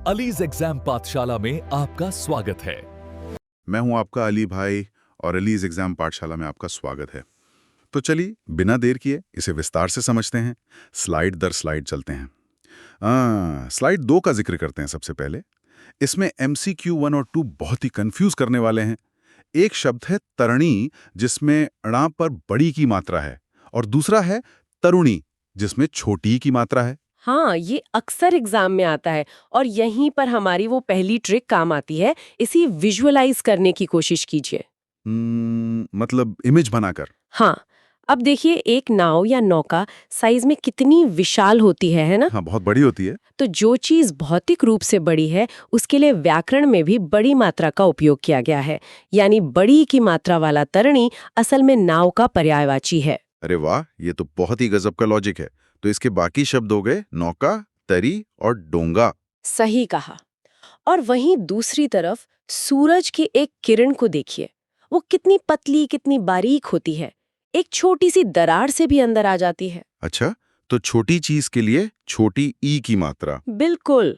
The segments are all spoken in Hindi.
अलीज एग्जाम पाठशाला में आपका स्वागत है। मैं हूं आपका अली भाई और अलीज एग्जाम पाठशाला में आपका स्वागत है। तो चलिए बिना देर किए इसे विस्तार से समझते हैं। स्लाइड दर स्लाइड चलते हैं। स्लाइड 2 का जिक्र करते हैं सबसे पहले। इसमें MCQ 1 और 2 बहुत ही कंफ्यूज करने वाले हैं। एक शब्द है तरणी, जिसमें ण पर बड़ी की मात्रा है, और दूसरा है तरुणी, जिसमें छोटी की मात्रा है। हाँ, ये अक्सर एग्जाम में आता है और यहीं पर हमारी वो पहली ट्रिक काम आती है। इसी विजुअलाइज करने की कोशिश कीजिए। मतलब इमेज बनाकर। हाँ, अब देखिए एक नाव या नौका साइज में कितनी विशाल होती है ना? हाँ, बहुत बड़ी होती है। तो जो चीज भौतिक रूप से बड़ी है उसके लिए व्याकरण में भी बड़ी मात्रा का उपयोग किया गया है। यानी बड़ी की मात्रा वाला तरणी असल में नाव का पर्यायवाची है। अरे वाह, ये तो बहुत ही गजब का लॉजिक है। तो इसके बाकी शब्द हो गए नौका, तरी और डोंगा। सही कहा। और वहीं दूसरी तरफ सूरज की एक किरण को देखिए। वो कितनी पतली, कितनी बारीक होती है। एक छोटी सी दरार से भी अंदर आ जाती है। अच्छा, तो छोटी चीज के लिए छोटी ई की मात्रा। बिल्कुल।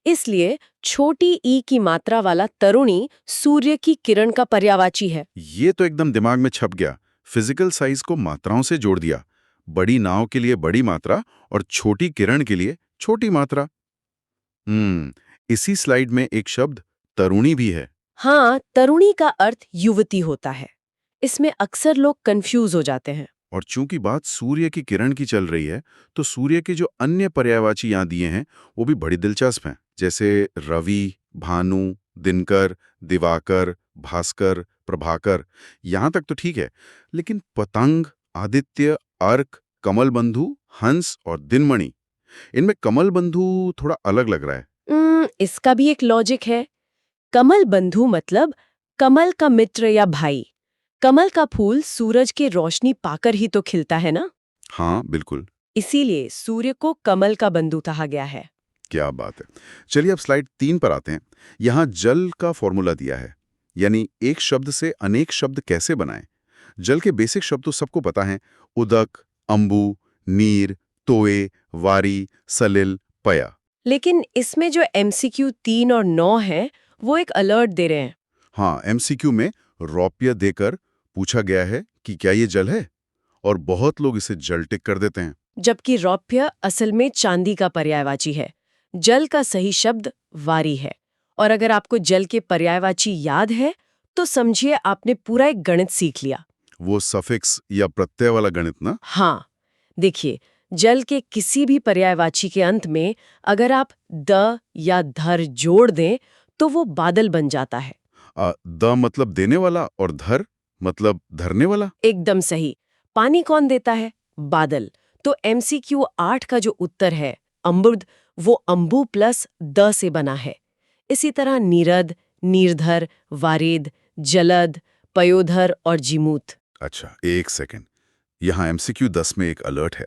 इसलिए छोटी ई की मात्रा वाला तरुणी सूर्य की किरण का पर्यायवाची है। ये तो एकदम दिमाग में छप गया। फिजिकल साइज को मात्राओं से जोड़ दिया। बड़ी नाव के लिए बड़ी मात्रा और छोटी किरण के लिए छोटी मात्रा। इसी स्लाइड में एक शब्द तरुणी भी है। हाँ, तरुणी का अर्थ युवती होता है। इसमें अक्सर लोग कंफ्यूज हो जाते हैं। और चूंकि बात सूर्य की किरण की चल रही है, तो सूर्य के जो अन्य पर्यायवाची यहाँ दिए हैं वो भी बड़ी दिलचस्प हैं। जैसे रवि, भानु, दिनकर, दिवाकर, भास्कर, प्रभाकर। यहाँ तक तो ठीक है, लेकिन पतंग, आदित्य, अर्क, कमल बंधु, हंस और दिनमणि, इनमें कमल बंधु थोड़ा अलग लग रहा है। इसका भी एक लॉजिक है। कमल बंधु मतलब कमल का मित्र या भाई। कमल का फूल सूरज की रोशनी पाकर ही तो खिलता है ना? हाँ, बिल्कुल। इसीलिए सूर्य को कमल का बंधु कहा गया है। क्या बात है। चलिए अब स्लाइड 3 पर आते हैं। यहाँ जल का फॉर्मूला दिया है, यानी एक शब्द से अनेक शब्द कैसे बनाएं। जल के बेसिक शब्द तो सबको पता है। उदक, अंबु, नीर, तोए, वारी, सलिल, पया। लेकिन इसमें जो MCQ 3 और 9 है वो एक अलर्ट दे रहे हैं। हाँ, MCQ में रौप्य देकर पूछा गया है कि क्या ये जल है, और बहुत लोग इसे जल टिक कर देते हैं। जबकि रौप्य असल में चांदी का पर्यायवाची है। जल का सही शब्द वारी है। और अगर आपको जल के पर्यायवाची याद है तो समझिए आपने पूरा एक गणित सीख लिया। वो सफिक्स या प्रत्यय वाला गणित ना। हाँ, देखिए जल के किसी भी पर्यायवाची के अंत में अगर आप द या धर जोड़ दें तो वो बादल बन जाता है। द मतलब देने वाला और धर मतलब धरने वाला। एकदम सही। पानी कौन देता है? बादल। तो MCQ 8 का जो उत्तर है अम्बुद, वो अंबु प्लस द से बना है। इसी तरह नीरद, नीरधर, वारेद, जलद, पयोधर और जिमूत। अच्छा, एक सेकंड। यहाँ MCQ 10 में एक अलर्ट है।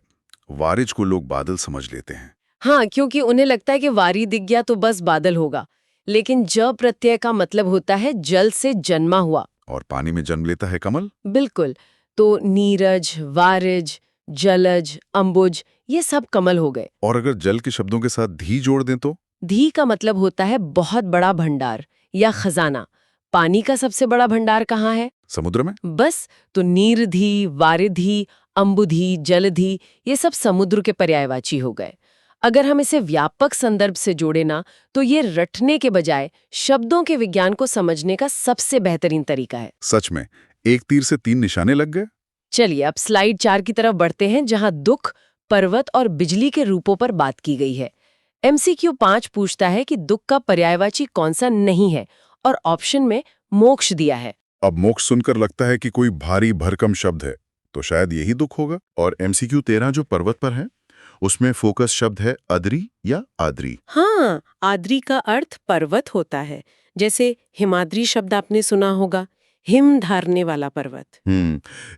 वारिज को लोग बादल समझ लेते हैं। हाँ, क्योंकि उन्हें लगता है कि वारी दिख गया तो बस बादल होगा। लेकिन ज प्रत्यय का मतलब होता है जल से जन्मा हुआ। और पानी में जन्म लेता है कमल। बिल्कुल। तो नीरज, वारिज, जलज, अंबुज ये सब कमल हो गए। और अगर जल के शब्दों के साथ धी जोड़ दें तो? धी का मतलब होता है बहुत बड़ा भंडार या खजाना। पानी का सबसे बड़ा भंडार कहाँ है? समुद्र में। बस, तो नीरधी, वारिधी, अंबुधी, जलधी ये सब समुद्र के पर्यायवाची हो गए। अगर हम इसे व्यापक संदर्भ से जोड़े ना तो ये रटने के बजाय शब्दों के विज्ञान को समझने का सबसे बेहतरीन तरीका है। सच में, एक तीर से 3 निशाने लग गए। चलिए अब स्लाइड 4 की तरफ बढ़ते हैं, जहां दुख, पर्वत और बिजली के रूपों पर बात की गई है। MCQ 5 पूछता है कि दुख का पर्यायवाची कौन सा नहीं है, और ऑप्शन में मोक्ष दिया है। अब मोक्ष सुनकर लगता है कि कोई भारी भरकम शब्द है, तो शायद यही दुख होगा। और MCQ 13 जो पर्वत पर है, उसमें फोकस शब्द है अद्री या आद्री। हाँ, आद्री का अर्थ पर्वत होता है। जैसे हिमाद्री शब्द आपने सुना होगा, हिम धारने वाला पर्वत।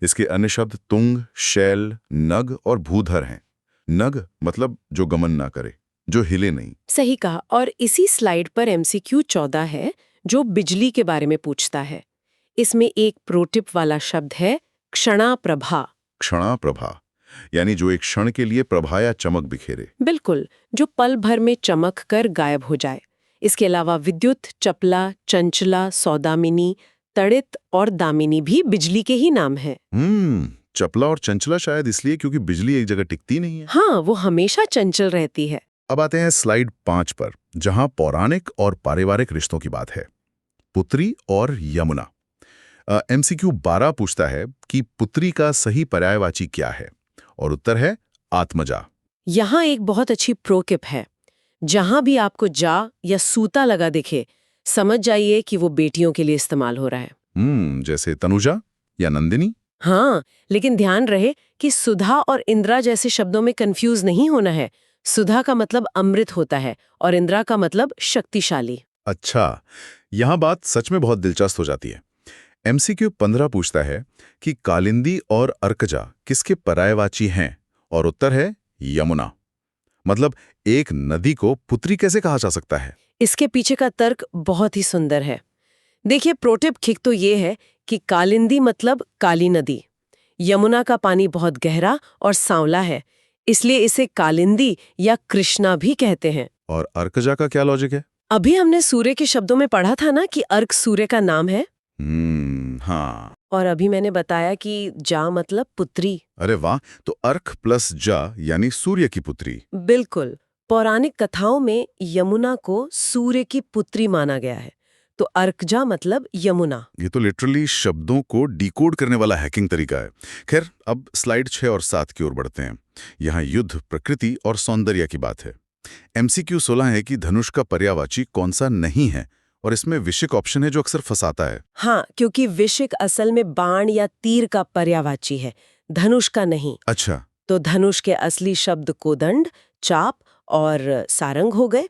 इसके अन्य शब्द तुंग, शैल, नग और भूधर हैं। नग मतलब जो गमन ना करे, जो हिले नहीं। सही कहा। और इसी स्लाइड पर MCQ 14 है जो बिजली के बारे में पूछता है। इसमें एक प्रोटिप वाला शब्द है क्षणाप्रभा। क्षणाप्रभा यानी जो एक क्षण के लिए प्रभा या चमक बिखेरे। बिल्कुल, जो पल भर में चमक कर गायब हो जाए। इसके अलावा विद्युत, चपला, चंचला, सौदामिनी, तड़ित और दामिनी भी बिजली के ही नाम हैं। चपला और चंचला शायद इसलिए क्योंकि बिजली एक जगह टिकती नहीं है। हाँ, वो हमेशा चंचल रहती है। अब आते हैं स्लाइड 5 पर, जहां पौराणिक और पारिवारिक रिश्तों की बात है। पुत्री और यमुना। MCQ 12 पूछता है कि पुत्री का सही पर्यायवाची क्या है, और उत्तर है आत्मजा। यहाँ एक बहुत अच्छी प्रोकिप है। जहां भी आपको जा या सूता लगा दिखे, समझ जाइए कि वो बेटियों के लिए इस्तेमाल हो रहा है। जैसे तनुजा या नंदिनी। हाँ, लेकिन ध्यान रहे कि सुधा और इंद्रा जैसे शब्दों में कंफ्यूज नहीं होना है। सुधा का मतलब अमृत होता है और इंद्रा का मतलब शक्तिशाली। अच्छा, यहां बात सच में बहुत दिलचस्प हो जाती है। MCQ 15 पूछता है कि कालिंदी और अर्कजा किसके पर्यायवाची हैं, और उत्तर है यमुना। मतलब एक नदी को पुत्री कैसे कहा जा सकता है? इसके पीछे का तर्क बहुत ही सुंदर है। देखिए, प्रोटिप खिक तो ये है कि कालिंदी मतलब काली नदी। यमुना का पानी बहुत गहरा और सांवला है, इसलिए इसे कालिंदी या कृष्णा भी कहते हैं। और अर्कजा का क्या लॉजिक है? अभी हमने सूर्य के शब्दों में पढ़ा था ना कि अर्क सूर्य का नाम है। हाँ। और अभी मैंने बताया कि जा मतलब पुत्री। अरे वाह, तो अर्क प्लस जा यानी सूर्य की पुत्री। बिल्कुल। पौराणिक कथाओं में यमुना को सूर्य की पुत्री माना गया है, तो अर्कजा मतलब यमुना। ये तो लिटरली शब्दों को डिकोड करने वाला हैकिंग तरीका है। खैर, अब स्लाइड 6 और 7 की ओर बढ़ते हैं। यहाँ युद्ध, प्रकृति और सौंदर्य की बात है। MCQ 16 है कि धनुष का पर्यायवाची कौन सा नहीं है, और इसमें विशिक ऑप्शन है जो अक्सर फंसाता है। हाँ, क्योंकि विशिक असल में बाण या तीर का पर्यायवाची है, धनुष का नहीं। अच्छा। तो धनुष के असली शब्द कोदंड, चाप और सारंग हो गए।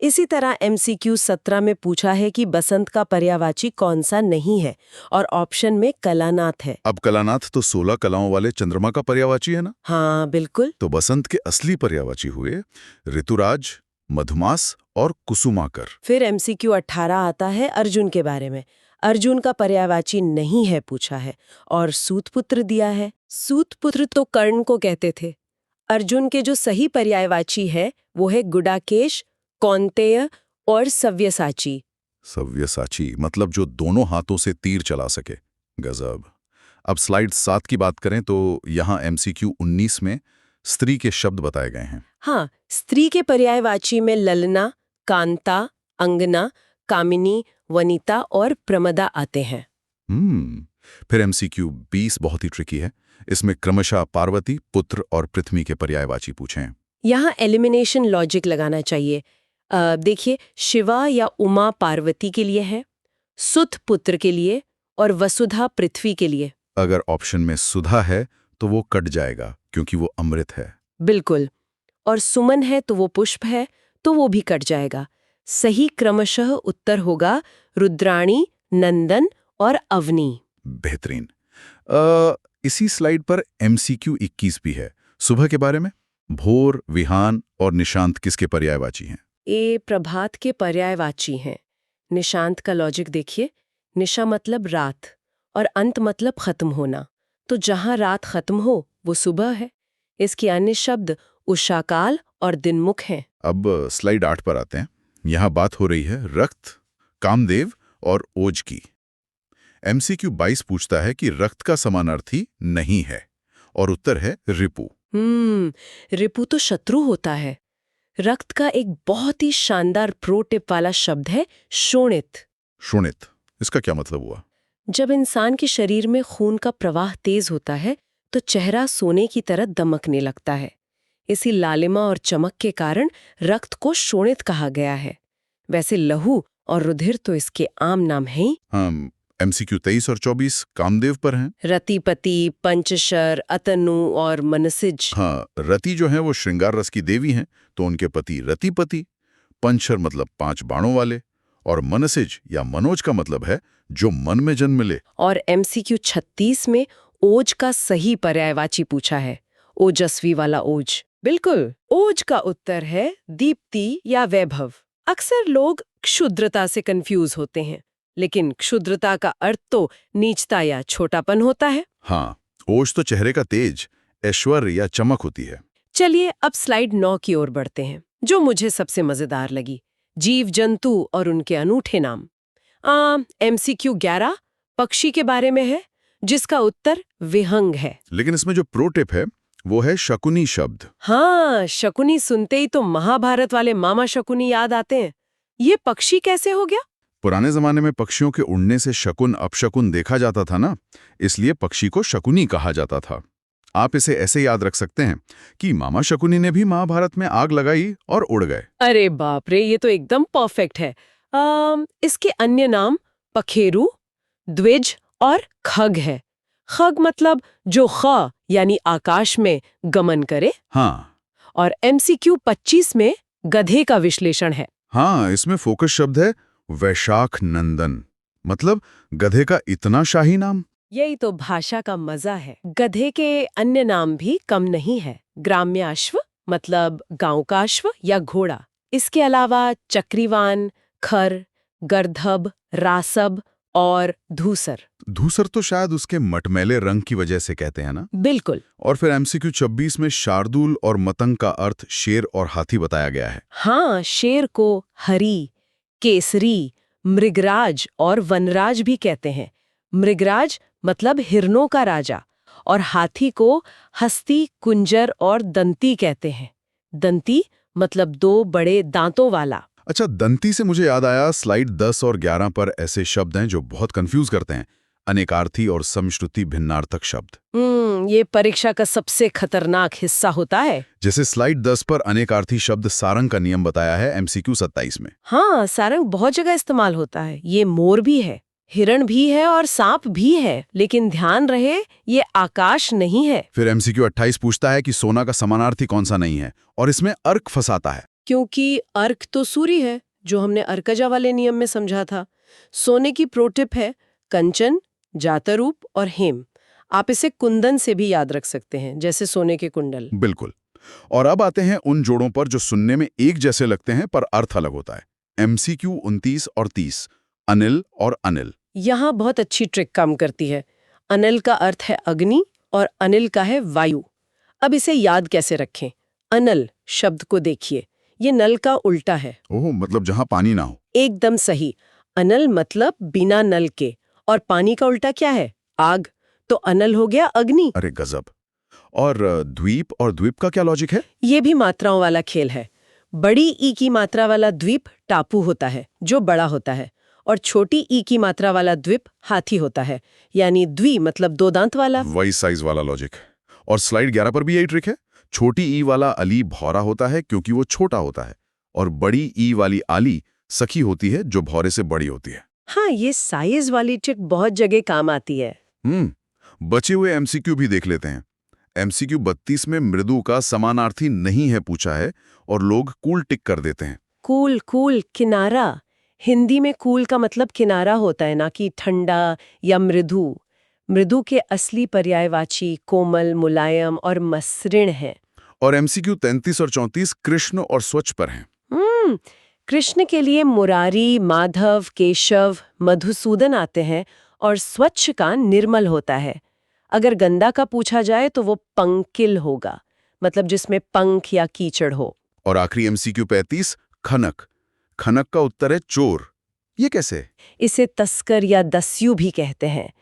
इसी तरह MCQ 17 में पूछा है कि बसंत का पर्यायवाची कौन सा नहीं है, और ऑप्शन में कलानाथ है। अब कलानाथ तो 16 कलाओं वाले चंद्रमा का पर्यायवाची है ना? हाँ, बिल्कुल। तो बसंत के असली पर्यायवाची हुए ऋतुराज, मधुमास और कुसुमाकर। फिर MCQ 18 आता है अर्जुन के बारे में। अर्जुन का पर्यायवाची नहीं है पूछा है, और सूतपुत्र दिया है। सूतपुत्र तो कर्ण को कहते थे। अर्जुन के जो सही पर्यायवाची है वो है गुडाकेश, कौंतेय और सव्यसाची। सव्यसाची मतलब जो दोनों हाथों से तीर चला सके। गजब। अब स्लाइड 7 की बात करें तो यहाँ MCQ 19 में स्त्री के शब्द बताए गए हैं। हाँ, स्त्री के पर्यायवाची में ललना, कांता, अंगना, कामिनी, वनिता और प्रमदा आते हैं। फिर MCQ 20 बहुत ही ट्रिकी है। इसमें क्रमशः पार्वती, पुत्र और पृथ्वी के पर्यायवाची पूछे हैं। यहाँ एलिमिनेशन लॉजिक लगाना चाहिए। देखिए, शिवा या उमा पार्वती के लिए है, सुत पुत्र के लिए और वसुधा पृथ्वी के लिए। अगर ऑप्शन में सुधा है तो वो कट जाएगा क्योंकि वो अमृत है। बिल्कुल। और सुमन है तो वो पुष्प है, तो वो भी कट जाएगा। सही क्रमशः उत्तर होगा रुद्राणी, नंदन और अवनी। बेहतरीन। इसी स्लाइड पर MCQ 21 भी है, सुबह के बारे में। भोर, विहान और निशांत किसके पर्यायवाची हैं? ये प्रभात के पर्यायवाची हैं। निशांत का लॉजिक देखिए, निशा मतलब रात और अंत मतलब खत्म होना, तो जहां रात खत्म हो वो सुबह है। इसके अन्य शब्द उषाकाल और दिनमुख हैं। अब स्लाइड 8 पर आते हैं। यहाँ बात हो रही है रक्त, कामदेव और ओज की। MCQ 22 पूछता है कि रक्त का समानार्थी नहीं है, और उत्तर है रिपु। रिपु तो शत्रु होता है। रक्त का एक बहुत ही शानदार प्रो टिप वाला शब्द है शोणित। शोणित, इसका क्या मतलब हुआ? जब इंसान के शरीर में खून का प्रवाह तेज होता है तो चेहरा सोने की तरह दमकने लगता है। इसी लालिमा और चमक के कारण रक्त को शोणित कहा गया है। वैसे लहू और रुधिर तो इसके आम नाम हैं। हाँ, MCQ 23 और 24 कामदेव पर हैं। रतिपति, पंचशर, अतनु और मनसिज। हाँ, रति जो है वो श्रृंगार रस की देवी हैं, तो उनके पति रतिपति। पंचशर मतलब 5 बाणों वाले, और मनसिज या मनोज का मतलब है जो मन में जन्म ले। और MCQ 36 में ओज का सही पर्यायवाची पूछा है, ओजस्वी वाला ओज। बिल्कुल, ओज का उत्तर है दीप्ति या वैभव। अक्सर लोग क्षुद्रता से कंफ्यूज होते हैं, लेकिन क्षुद्रता का अर्थ तो नीचता या छोटापन होता है। हाँ, ओज तो चेहरे का तेज, ऐश्वर्य या चमक होती है। चलिए अब स्लाइड 9 की ओर बढ़ते हैं, जो मुझे सबसे मजेदार लगी। जीव जंतु और उनके अनूठे नाम। MCQ 11 पक्षी के बारे में है, जिसका उत्तर विहंग है। लेकिन इसमें जो प्रो टिप है वो है शकुनी शब्द। हाँ, शकुनी सुनते ही तो महाभारत वाले मामा शकुनी याद आते हैं। ये पक्षी कैसे हो गया? पुराने जमाने में पक्षियों के उड़ने से शकुन अपशकुन देखा जाता था ना, इसलिए पक्षी को शकुनी कहा जाता था। आप इसे ऐसे याद रख सकते हैं कि मामा शकुनी ने भी महाभारत में आग लगाई और उड़ गए। अरे बाप रे, ये तो एकदम परफेक्ट है। इसके अन्य नाम पखेरु, द्विज और खग है। खग मतलब जो ख यानी आकाश में गमन करे। हाँ और MCQ 25 में गधे का विश्लेषण है। हाँ, इसमें फोकस शब्द है वैशाख नंदन, मतलब गधे का इतना शाही नाम। यही तो भाषा का मजा है। गधे के अन्य नाम भी कम नहीं है। ग्राम्य अश्व मतलब गांव का अश्व या घोड़ा। इसके अलावा चक्रीवान, खर, गर्दभ, रासब और धूसर। धूसर तो शायद उसके मटमैले रंग की वजह से कहते हैं ना। बिल्कुल। और फिर MCQ 26 में शार्दूल और मतंग का अर्थ शेर और हाथी बताया गया है। हाँ, शेर को हरी, केसरी, मृगराज और वनराज भी कहते हैं। मृगराज मतलब हिरणों का राजा और हाथी को हस्ती, कुंजर और दंती कहते हैं। दंती मतलब 2 बड़े दांतों वाला। अच्छा, दंती से मुझे याद आया, स्लाइड 10 और 11 पर ऐसे शब्द हैं जो बहुत कंफ्यूज करते हैं। अनेकार्थी और समश्रुति भिन्नार्थक शब्द। ये परीक्षा का सबसे खतरनाक हिस्सा होता है। जैसे स्लाइड 10 पर अनेकार्थी शब्द सारंग का नियम बताया है MCQ 27 में। हाँ, सारंग बहुत जगह इस्तेमाल होता है। ये मोर भी है, हिरण भी है और सांप भी है, लेकिन ध्यान रहे ये आकाश नहीं है। फिर MCQ 28 पूछता है कि सोना का समानार्थी कौन सा नहीं है, और इसमें अर्क फंसाता है। क्योंकि अर्क तो सूर्य है, जो हमने अर्कजा वाले नियम में समझा था। सोने की प्रोटिप है कंचन, जातरूप और हेम। आप इसे कुंदन से भी याद रख सकते हैं, जैसे सोने के कुंडल। बिल्कुल। और अब आते हैं उन जोड़ों पर जो सुनने में एक जैसे लगते हैं पर अर्थ अलग होता है। MCQ 29 और 30, अनिल और अनिल। यहाँ बहुत अच्छी ट्रिक काम करती है। अनिल का अर्थ है अग्नि और अनिल का है वायु। अब इसे याद कैसे रखें? अनल शब्द को देखिए, ये नल का उल्टा है। ओह, मतलब जहां पानी ना हो। एकदम सही। अनल मतलब बिना नल के, और पानी का उल्टा क्या है? आग। तो अनल हो गया अग्नि। अरे गजब। और द्वीप और द्वीप का क्या लॉजिक है? ये भी मात्राओं वाला खेल है। बड़ी ई की मात्रा वाला द्वीप टापू होता है, जो बड़ा होता है, और छोटी ई की मात्रा वाला द्वीप हाथी होता है, यानी द्वि मतलब 2 दांत वाला। वही साइज वाला लॉजिक। और स्लाइड 11 पर भी यही ट्रिक है। छोटी ई वाला अली भौरा होता है क्योंकि वो छोटा होता है, और बड़ी ई वाली आली सखी होती है जो भौरे से बड़ी होती है। हाँ, ये साइज वाली ट्रिक बहुत जगह काम आती है। बचे हुए MCQ भी देख लेते हैं। MCQ 32 में मृदु का समानार्थी नहीं है पूछा है, और लोग कूल टिक कर देते हैं। कूल, कूल, किनारा। हिंदी में कूल का मतलब किनारा होता है, ना कि ठंडा या मृदु। मृदु के असली पर्यायवाची कोमल, मुलायम और मसृण है। और MCQ 33 और 34 कृष्ण और स्वच्छ पर हैं। कृष्ण के लिए मुरारी, माधव, केशव, मधुसूदन आते हैं, और स्वच्छ का निर्मल होता है। अगर गंदा का पूछा जाए तो वो पंकिल होगा, मतलब जिसमें पंख या कीचड़ हो। और आखिरी MCQ 35 खनक। खनक का उत्तर है चोर। ये कैसे? इसे तस्कर या दस्यु भी कहते हैं।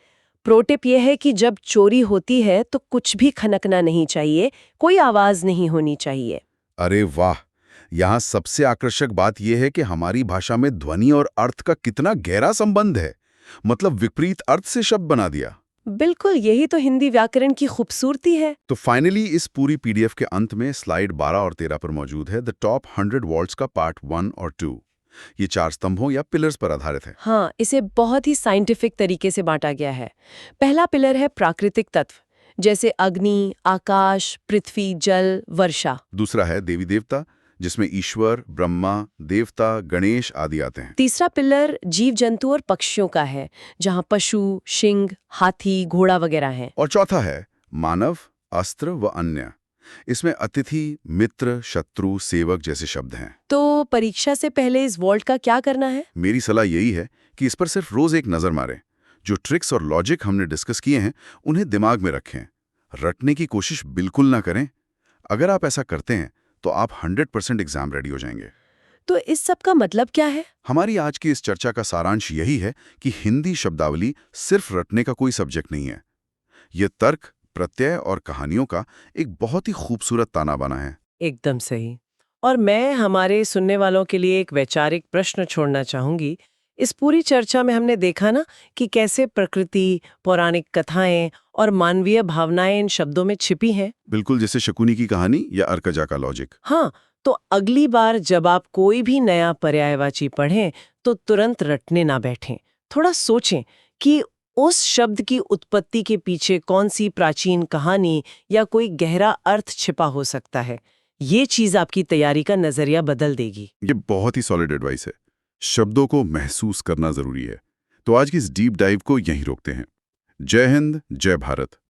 प्रोटिप यह है कि जब चोरी होती है तो कुछ भी खनकना नहीं चाहिए, कोई आवाज नहीं होनी चाहिए। अरे वाह! यहाँ सबसे आकर्षक बात यह है कि हमारी भाषा में ध्वनि और अर्थ का कितना गहरा संबंध है। मतलब विपरीत अर्थ से शब्द बना दिया। बिल्कुल, यही तो हिंदी व्याकरण की खूबसूरती है। तो फाइनली इस पूरी PDF के अंत में स्लाइड 12 और 13 पर मौजूद है द टॉप 100 वर्ड्स का पार्ट 1 और 2। ये 4 स्तंभों या पिलर्स पर आधारित है। हाँ, इसे बहुत ही साइंटिफिक तरीके से बांटा गया है। पहला पिलर है प्राकृतिक तत्व, जैसे अग्नि, आकाश, पृथ्वी, जल, वर्षा। दूसरा है देवी देवता, जिसमें ईश्वर, ब्रह्मा, देवता, गणेश आदि आते हैं। तीसरा पिलर जीव जंतु और पक्षियों का है, जहाँ पशु, सिंह, हाथी, घोड़ा वगैरह हैं। और चौथा है मानव, अस्त्र व अन्य। इसमें अतिथि, मित्र, शत्रु, सेवक जैसे शब्द हैं। तो परीक्षा से पहले इस वॉल्ट का क्या करना है? मेरी सलाह यही है कि इस पर सिर्फ रोज एक नजर मारें। जो ट्रिक्स और लॉजिक हमने डिस्कस किए हैं उन्हें दिमाग में रखें। रटने की कोशिश बिल्कुल ना करें। अगर आप ऐसा करते हैं तो आप 100% एग्जाम रेडी हो जाएंगे। तो इस सब का मतलब क्या है? हमारी आज की इस चर्चा का सारांश यही है कि हिंदी शब्दावली सिर्फ रटने का कोई सब्जेक्ट नहीं है। ये तर्क, प्रत्यय और कहानियों का एक बहुत ही खूबसूरत ताना बाना है। एकदम सही। और मैं हमारे सुनने वालों के लिए एक वैचारिक प्रश्न छोड़ना चाहूंगी। इस पूरी चर्चा में हमने देखा ना कि कैसे प्रकृति, पौराणिक कथाएं और मानवीय भावनाएं इन शब्दों में छिपी हैं। बिल्कुल जैसे शकुनी की कहानी या अर्कजा का लॉजिक। हाँ, तो अगली बार जब आप कोई भी नया पर्यायवाची पढ़ें तो तुरंत रटने ना बैठें। थोड़ा सोचें कि उस शब्द की उत्पत्ति के पीछे कौन सी प्राचीन कहानी या कोई गहरा अर्थ छिपा हो सकता है। ये चीज आपकी तैयारी का नजरिया बदल देगी। ये बहुत ही सॉलिड एडवाइस है। शब्दों को महसूस करना जरूरी है। तो आज की इस डीप डाइव को यहीं रोकते हैं। जय हिंद, जय भारत।